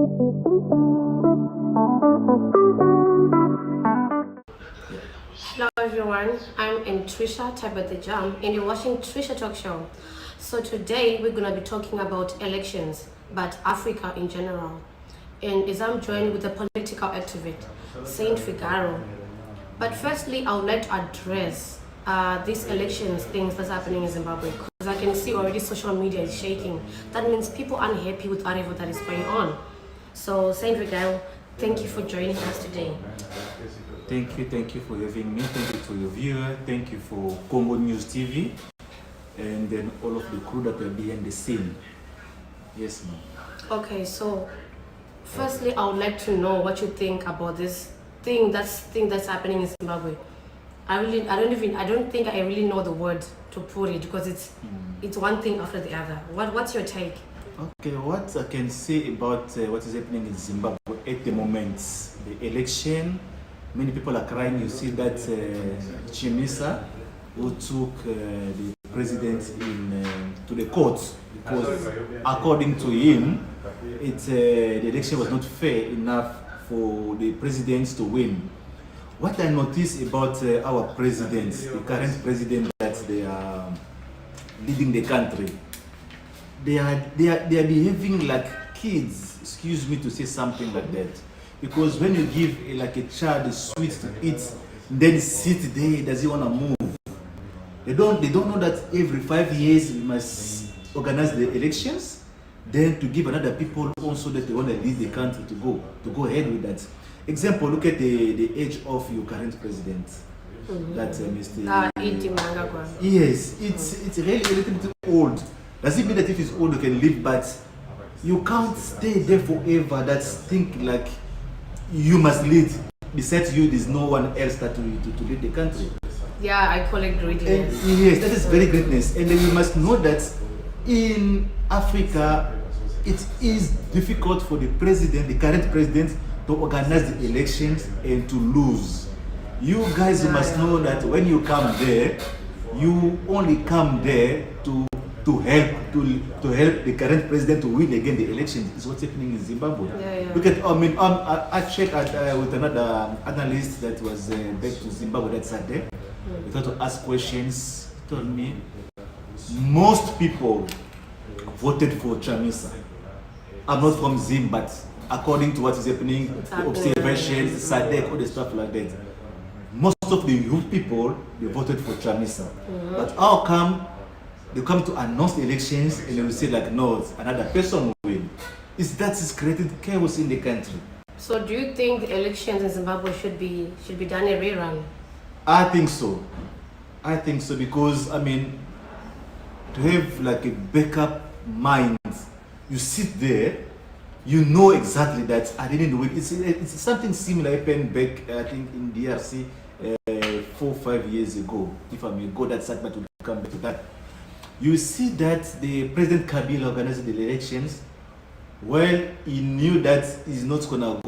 Hello everyone, I'm Trisha, type of the jam, and you're watching Trisha Talk Show. So today we're gonna be talking about elections, but Africa in general. And as I'm joined with a political activist, Saint Figaro. But firstly, I would like to address these elections things that's happening in Zimbabwe, because I can see already social media is shaking. That means people are unhappy with whatever that is going on. So Saint Figaro, thank you for joining us today. Thank you for having me. Thank you for your viewer. Thank you for Congo News TV, and then all of the crew that are behind the scene. Yes, ma'am. Okay, so firstly, I would like to know what you think about this thing that's happening in Zimbabwe. I don't think I really know the word to put it, because it's one thing after the other. What's your take? Okay, what I can say about what is happening in Zimbabwe at the moment, the election. Many people are crying. You see that Chimisa, who took the president to the courts, because according to him, the election was not fair enough for the president to win. What I notice about our presidents, the current president, that they are leading the country, they are behaving like kids. Excuse me to say something like that. Because when you give like a child a sweet to eat, then sit there, does he want to move? They don't know that every 5 years we must organize the elections, then to give another people also that they want to lead the country to go ahead with that. Example, look at the age of your current president. That's Mr. Yes, it's really a little bit old. Does it mean that if he's old you can live, but you can't stay there forever? That's think like you must lead. Besides you, there's no one else that to lead the country. Yeah, I call it greatness. Yes, that is very greatness. And then you must know that in Africa, it is difficult for the president, the current president, to organize the elections and to lose. You guys must know that when you come there, you only come there to help the current president to win again the elections. Is what's happening in Zimbabwe. Look at I checked with another analyst that was back to Zimbabwe that Saturday. We tried to ask questions. He told me most people voted for Chamisa. I'm not from Zim, but according to what is happening, the observations, SADC, all the stuff like that, most of the youth people, they voted for Chamisa. But how come they come to announce the elections and they will say like, no, another person will win? That is created chaos in the country. So do you think the elections in Zimbabwe should be done a rerun? I think so. Because I mean, to have like a backup mind, you sit there, you know exactly that I didn't do it. It's something similar happened back, I think, in DRC 4 or 5 years ago. If I may go that side, but to come back to that. You see that the President Kabila organized the elections. Well, he knew that he's not gonna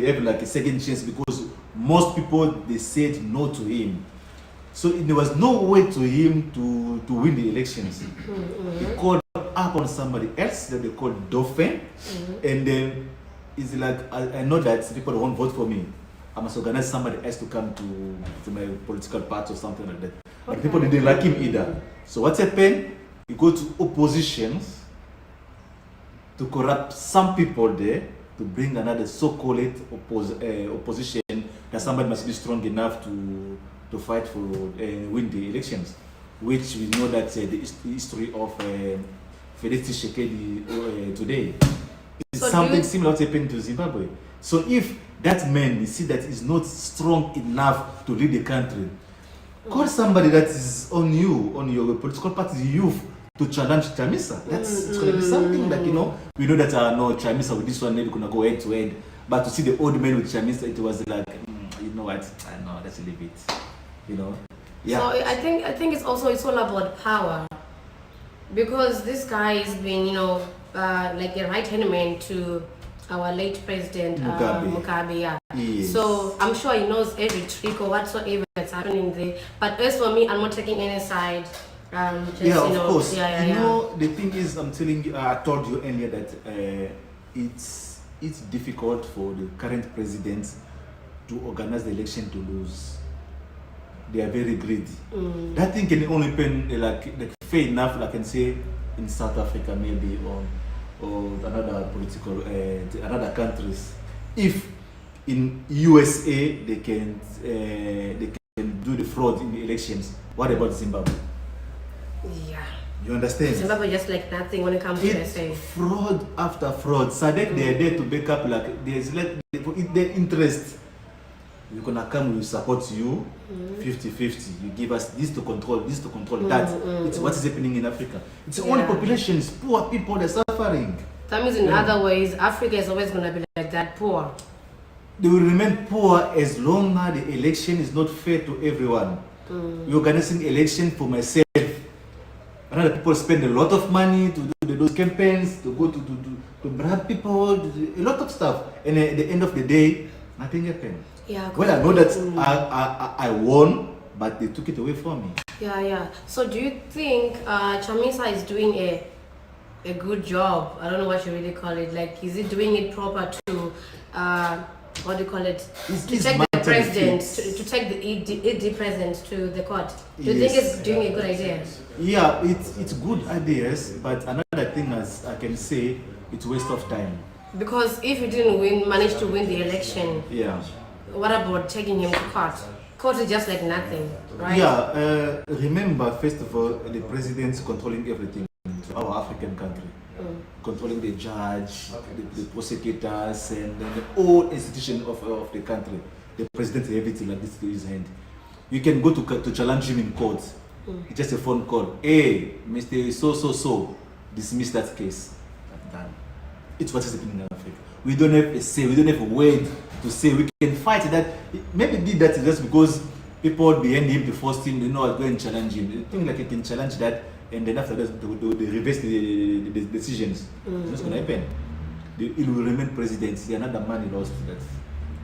have like a second chance, because most people, they said no to him. So there was no way to him to win the elections. He called up on somebody else that they called Dauphin, and then it's like, I know that people won't vote for me. I must organize somebody else to come to my political party or something like that. But people didn't like him either. So what happened? He go to oppositions to corrupt some people there, to bring another so-called opposition, that somebody must be strong enough to fight for win the elections, which we know that the history of Felix Tshisekedi today. It's so something similar what happened to Zimbabwe. So if that man, you see that is not strong enough to lead the country, call somebody that is on your political party, youth, to challenge Chamisa. It's going to be something like, we know that no, Chamisa with this one, maybe gonna go head to head. But to see the old man with Chamisa, it was like, you know what? I know, let's leave it. Yeah. So I think it's all about power, because this guy has been, like a right-hand man to our late president Mugabe. Yeah. Yes. So I'm sure he knows every trick or whatsoever that's happening there. But as for me, I'm not taking any side. Of course. The thing is, I'm telling you, I told you earlier that it's difficult for the current president to organize the election to lose. They are very greedy. That thing can only happen like fair enough, like I can say in South Africa maybe or another political another countries. If in USA they can do the fraud in the elections, what about Zimbabwe? Yeah. You understand? Zimbabwe just like nothing when it comes to It's USA. fraud after fraud. SADC they are there to back up, like there's like their interest. We're gonna come, we support you 50-50. You give us this to control that. It's what is happening in Africa. It's all Yeah. populations, poor people, they're suffering. That means in other ways, Africa is always going to be like that, poor. They will remain poor as long as the election is not fair to everyone. We're organizing election for myself. Another people spend a lot of money to do those campaigns, to go to bribe people, a lot of stuff. And at the end of the day, nothing happened. Yeah. Well, I know that I won, but they took it away from me. Yeah. So do you think Chamisa is doing a good job? I don't know what you really call it. Like, is he doing it proper to what do you call it? To take the president, to take the ED president to the court. Do you think it's doing a good idea? Yeah, it's good ideas, but another thing, as I can say, it's waste of time. Because if you didn't manage to win the election, Yeah. what about taking him to court? Court is just like nothing, right? Yeah, remember, first of all, the president's controlling everything to our African country. Controlling the judge, the prosecutors, and then the whole institution of the country. The president has everything like this to his hand. You can go to challenge him in court. It's just a phone call. Hey, Mr. So, dismiss that case. Done. It's what is happening in Africa. We don't have a say, we don't have a word to say. We can fight that. Maybe did that just because people behind him, the first team, they know I'll go and challenge him. They think like he can challenge that, and then after that, they reverse the decisions. It's not going to happen. He will remain president. The another man he lost that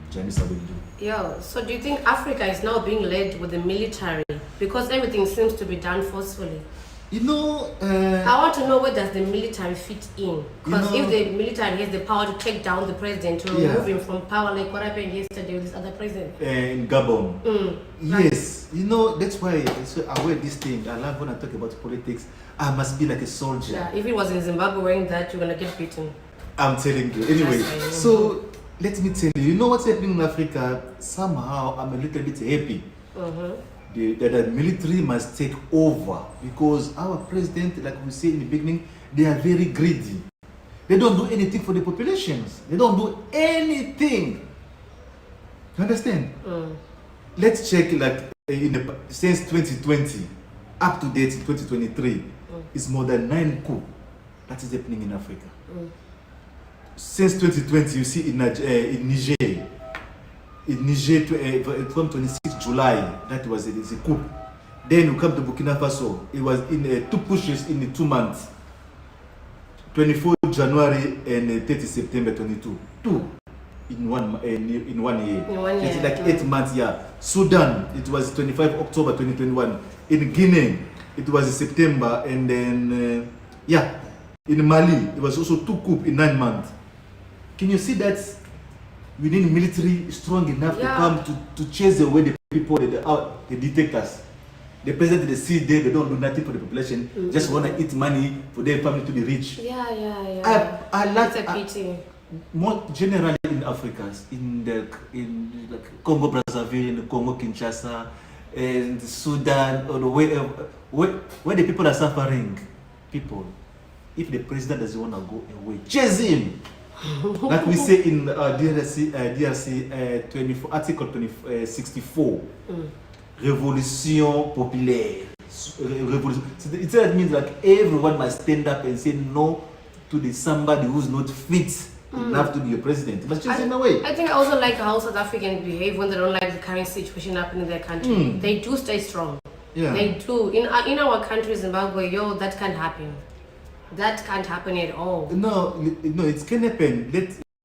Chamisa will do. Yeah, so do you think Africa is now being led with the military? Because everything seems to be done forcefully. You know, I want to know where does the military fit in? Because You know, if the military has the power to take down the president, to remove him from power, like what happened yesterday with this other president. in Gabon. Yes, you know, that's why I wear this thing. I love when I talk about politics. I must be like a soldier. Yeah, if it was in Zimbabwe wearing that, you're going to get beaten. I'm telling you. Anyway, That's so let me tell you, you know what's happening in Africa? Somehow I'm a little bit happy. That the military must take over, because our president, like we said in the beginning, they are very greedy. They don't do anything for the populations. They don't do anything. You understand? Let's check, like since 2020 up to date in 2023, it's more than 9 coups that is happening in Africa. Since 2020, you see in Niger. In Niger, from 26 July, that was a coup. Then we come to Burkina Faso. It was in 2 pushes in 2 months. 24 January and 30 September 22. 2 in one year. In 1 year. It's like 8 months, yeah. Sudan, it was 25 October 2021. In Guinea, it was September, and then in Mali, it was also 2 coups in 9 months. Can you see that we need military strong enough to come to chase away the people, the dictators? The president, they see there, they don't do nothing for the population, just want to eat money for their family to be rich. I like it's a pity. More generally in Africa, in like Congo Brazzaville, in the Congo Kinshasa, and Sudan, or where the people are suffering. People, if the president doesn't want to go away, chase him. Like we say in DRC 24, Article 64, Révolution populaire. Revolution. So it means like everyone must stand up and say no to somebody who's not fit enough to be a president. Must chase him away. I think I also like how South Africans behave when they don't like the current situation happening in their country. They do stay strong. Yeah. They do. In our country, Zimbabwe, that can't happen. That can't happen at all. No, it can happen.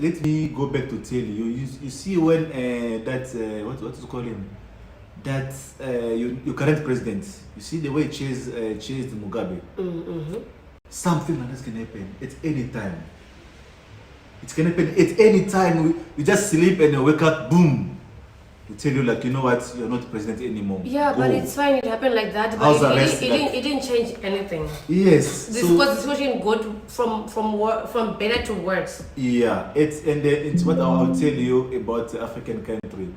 Let me go back to tell you. You see when what is called him? That your current president. You see the way he chased Mugabe. Something like this can happen at any time. It can happen at any time. You just sleep and you wake up, boom. They tell you like, you know what, you're not president anymore. Yeah, Go. but it's fine. It happened like that. But it didn't change anything. Yes. This was the situation got from better to worse. Yeah, it's what I'll tell you about the African country.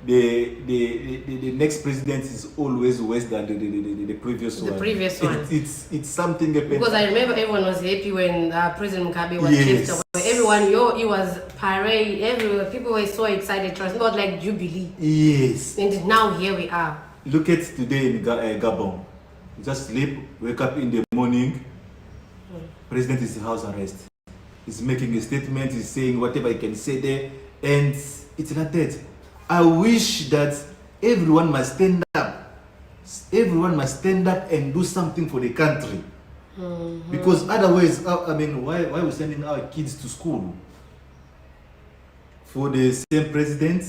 The next president is always worse than the previous one. The previous one. It's something because I remember everyone was happy when President Mugabe was chased away. Everyone, it was parade. Everywhere, people were so excited. It was not like jubilee. Yes. And now here we are. Look at today in Gabon. You just sleep, wake up in the morning. President is in house arrest. He's making a statement. He's saying whatever he can say there, and it's like that. I wish that everyone must stand up. Everyone must stand up and do something for the country. Because otherwise, I mean, why are we sending our kids to school? For the same president,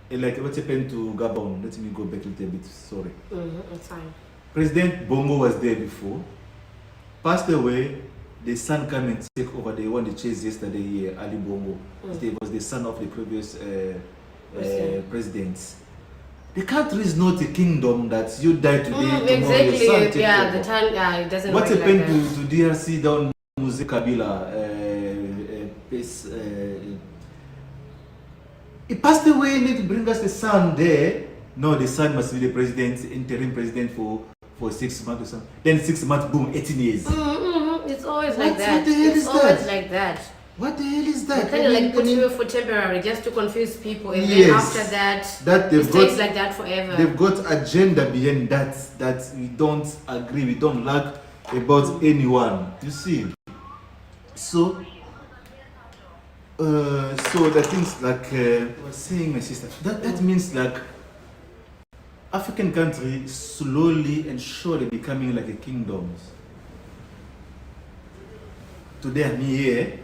like what happened to Gabon? Let me go back a little bit, sorry. It's fine. President Bongo was there before, passed away, the son came and take over. They won the chase yesterday, Ali Bongo. He was the son of the previous president. The country is not a kingdom that you die today, tomorrow exactly. your son take Yeah, over. the time it doesn't. What work happened like that. to DRC down Muse Kabila? He passed away. Need to bring us the son there. No, the son must be the president, interim president for 6 months or something. Then 6 months, boom, 18 years. It's always like that. What the hell is always that? like that. What the hell is that? Kind of like put you for temporary, just to confuse people, and then after that it stays like that forever. They've got agenda behind that we don't agree, we don't like about anyone. You see, so the things like I was saying, my sister, that means like African country slowly and surely becoming like a kingdom. Today I'm here.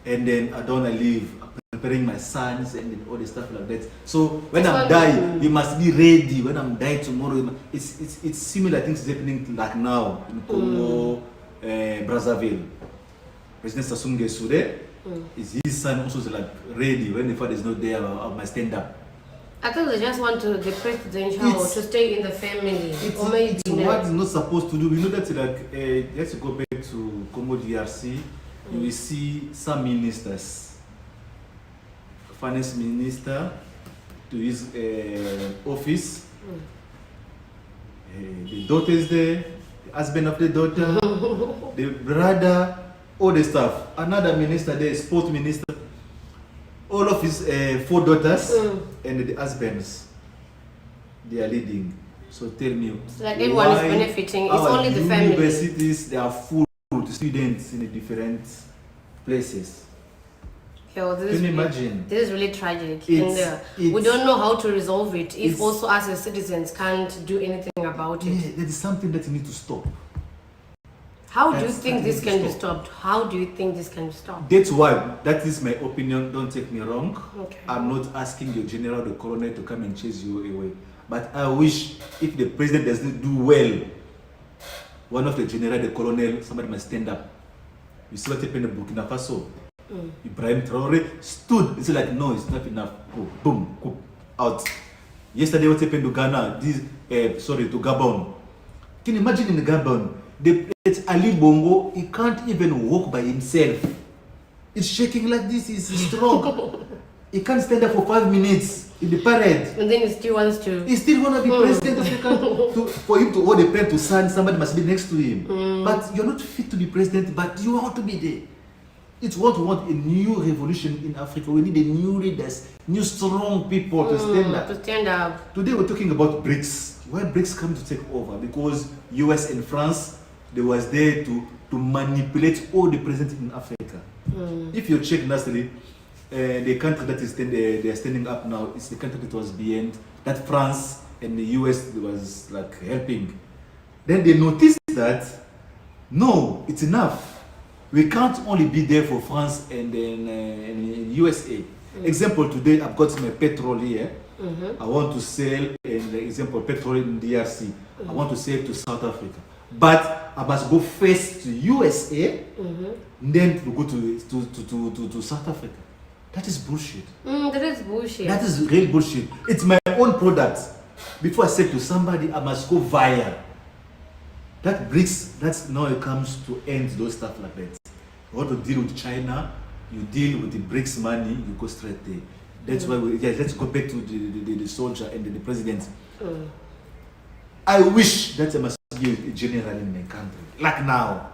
And then I don't want to leave, preparing my sons and then all the stuff like that. So when I'm dying, you must be ready. When I'm dying tomorrow, it's similar things happening like now in Congo, Brazzaville. President Sassou Nguesso, is his son also like ready when the father is not there? I must stand up. I think they just want the presidential to stay in the family. It's what it's not supposed to do. We know that like let's go back to Congo DRC. You will see some ministers, finance minister to his office, the daughter is there, the husband of the daughter, the brother, all the stuff. Another minister there, sport minister, all of his 4 daughters and the husbands, they are leading. So tell me, it's like everyone is benefiting. It's only the family. Universities, they are full students in the different places. Yo, Can you imagine? This is really tragic. And we don't know how to resolve it if also us as citizens can't do anything about it. Yeah, there is something that you need to stop. How do you think this can be stopped? How do you think this can be stopped? That's why, that is my opinion, don't take me wrong. Okay. I'm not asking your general, the colonel to come and chase you away. But I wish if the president doesn't do well, one of the general, the colonel, somebody must stand up. You see what happened in Burkina Faso? Ibrahim Traore stood. It's like, no, it's not enough. Go, boom, go, out. Yesterday, what happened to Ghana? To Gabon. Can you imagine in Gabon? It's Ali Bongo, he can't even walk by himself. He's shaking like this, he's strong. He can't stand up for 5 minutes in the parade. And then he still wants to. He still want to be president of the country. For him to hold a pen to sign, somebody must be next to him. But you're not fit to be president, but you want to be there. It's what we want, a new revolution in Africa. We need a new leaders, new strong people to stand up. To stand up. Today we're talking about BRICS. Why BRICS come to take over? Because US and France, they was there to manipulate all the presidents in Africa. If you check lastly, the country that is they are standing up now is the country that was behind, that France and the US was like helping. Then they noticed that, no, it's enough. We can't only be there for France and then USA. Example, today I've got my petrol here. I want to sell, example, petrol in DRC. I want to sell to South Africa. But I must go first to USA, then to go to South Africa. That is bullshit. That is bullshit. That is real bullshit. It's my own product. Before I say to somebody, I must go via. That brings, that's now it comes to end those stuff like that. You want to deal with China, you deal with the BRICS money, you go straight there. That's why let's go back to the soldier and the president. I wish that I must be a general in my country. Like now,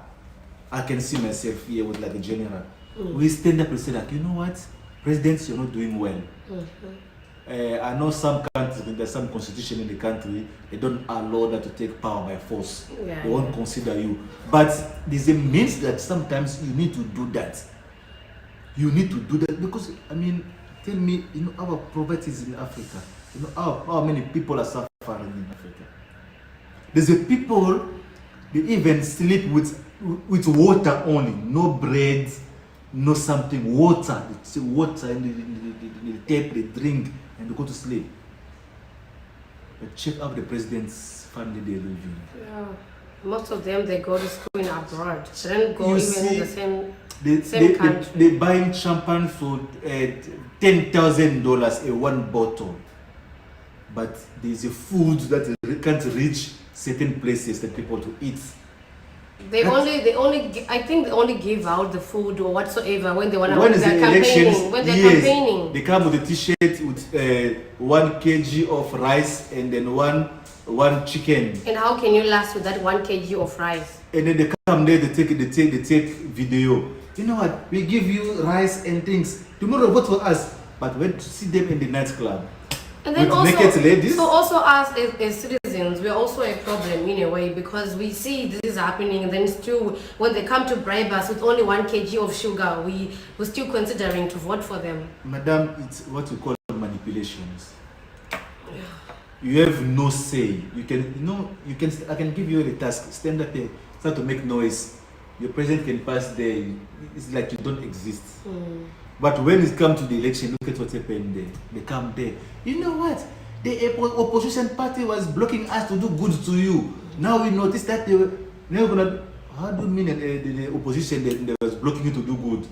I can see myself here with like a general. We stand up and say like, you know what, presidents, you're not doing well. I know some countries, there's some constitution in the country, they don't allow that to take power by force. They won't consider you. But there's a means that sometimes you need to do that. You need to do that because, I mean, tell me, you know, our poverty is in Africa. You know, how many people are suffering in Africa? There's a people, they even sleep with water only, no bread, no something, water. It's water and they tap, they drink, and they go to sleep. But check out the president's family they live in. Yeah. Most of them, they go to school in abroad. They don't go You even see, in the same country. They buying champagne for $10,000 a one bottle. But there's a food that can't reach certain places that people to eat. I think they only give out the food or whatsoever when they want to. When is the elections? When they're campaigning. They come with a T-shirt with 1 kg of rice and then one chicken. And how can you last with that 1 kg of rice? And then they come there, they take video. You know what? We give you rice and things. Tomorrow vote for us. But when to see them in the nightclub. And then with also, naked ladies. so also us as citizens, we're also a problem in a way because we see this is happening and then still when they come to bribe us with only 1 kg of sugar, we're still considering to vote for them. Madam, it's what we call manipulations. You have no say. You can, I can give you a task. Stand up there, start to make noise. Your president can pass there. It's like you don't exist. But when it comes to the election, look at what happened there. They come there. You know what? The opposition party was blocking us to do good to you. Now we notice that they were never gonna. How do you mean the opposition they was blocking you to do good?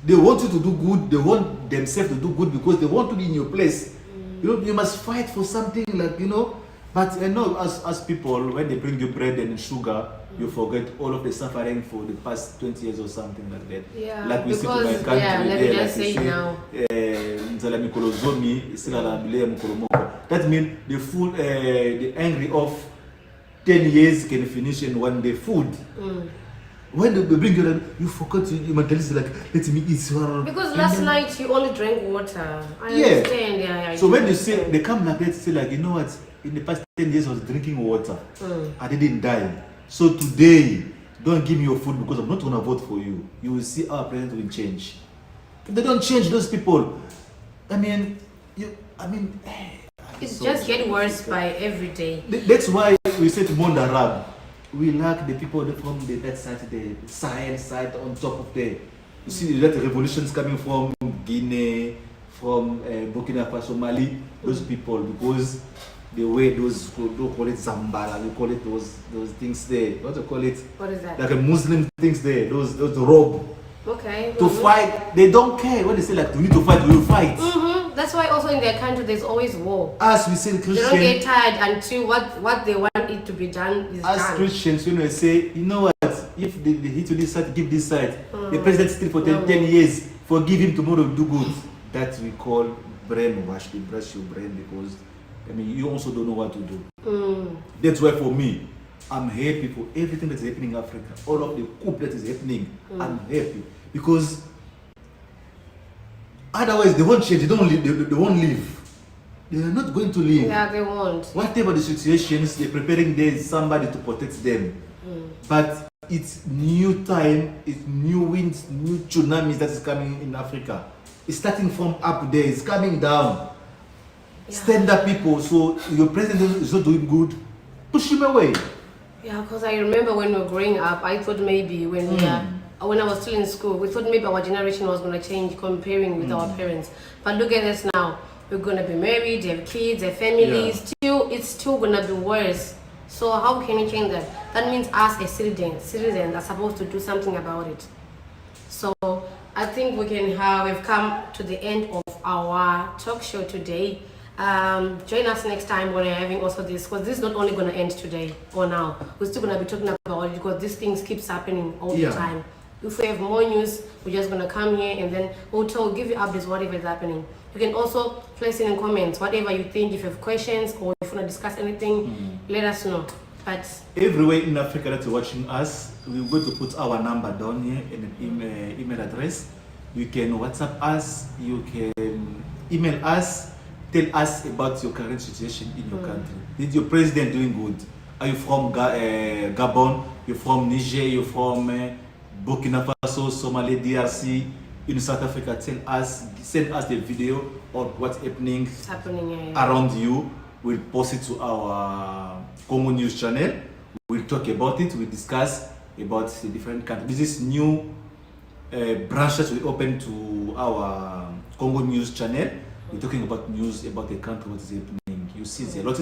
They want you to do good. They want themselves to do good because they want to be in your place. You know, you must fight for something like, you know. But I know as people, when they bring you bread and sugar, you forget all of the suffering for the past 20 years or something like that. Yeah, like we see to my country, let me just say now. That means the food, the angry of 10 years can finish in one day food. When they bring you forgot your mentality like, let me eat. Because last night you only drank water. I understand. Yeah. So when they say, they come like that, say like, you know what, in the past 10 years I was drinking water. I didn't die. So today, don't give me your food because I'm not going to vote for you. You will see our president will change. If they don't change those people, it just gets worse by every day. That's why we say to Mondarab, we lack the people from that side, the Sahel side on top of there. You see that revolutions coming from Guinea, from Burkina Faso, Mali, those people, because the way those, don't call it Zambala, we call it those things there. What do you call it? What is that? Like a Muslim things there, those robe. Okay. To fight, they don't care. When they say like, we need to fight, we will fight. That's why also in their country there's always war. As we say Christians, they don't get tired until what they want it to be done is done. As Christians, when we say, you know what, if they hit to this side, give this side. The president still for 10 years, forgive him tomorrow, do good. That we call brainwash, they brush your brain because you also don't know what to do. That's why for me, I'm happy for everything that's happening in Africa. All of the coup that is happening, I'm happy. Because otherwise they won't change, they won't leave. They are not going to leave. Yeah, they won't. Whatever the situations, they're preparing there somebody to protect them. But it's new time, it's new winds, new tsunamis that is coming in Africa. It's starting from up there, it's coming down. Stand up people, so your president is not doing good, push him away. Yeah, because I remember when we were growing up, I thought maybe when I was still in school, we thought maybe our generation was going to change comparing with our parents. But look at us now. We're going to be married, have kids, have families. It's still going to be worse. So how can we change that? That means us as citizens are supposed to do something about it. So I think we've come to the end of our talk show today. Join us next time when we're having also this, because this is not only going to end today or now. We're still going to be talking about it because these things keeps happening all the time. If we have more news, we're just going to come here and then we'll give you updates whatever is happening. You can also place in comments whatever you think. If you have questions or if you want to discuss anything, let us know. But everywhere in Africa that you're watching us, we're going to put our number down here and an email address. You can WhatsApp us, you can email us, tell us about your current situation in your country. Is your president doing good? Are you from Gabon? You're from Niger? You're from Burkina Faso, Somalia, DRC, in South Africa? Tell us, send us the video of what's happening around you. We'll post it to our Congo News channel. We'll talk about it. We'll discuss about the different countries. This is new branches we open to our Congo News channel. We're talking about news about the country, what is happening. You see, a lot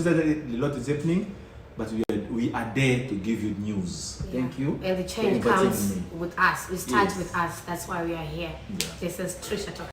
is happening, but we are there to give you news. Yeah. Thank you. And the change comes with us. It starts with us. That's why we are here. Yeah. This is Trisha talking.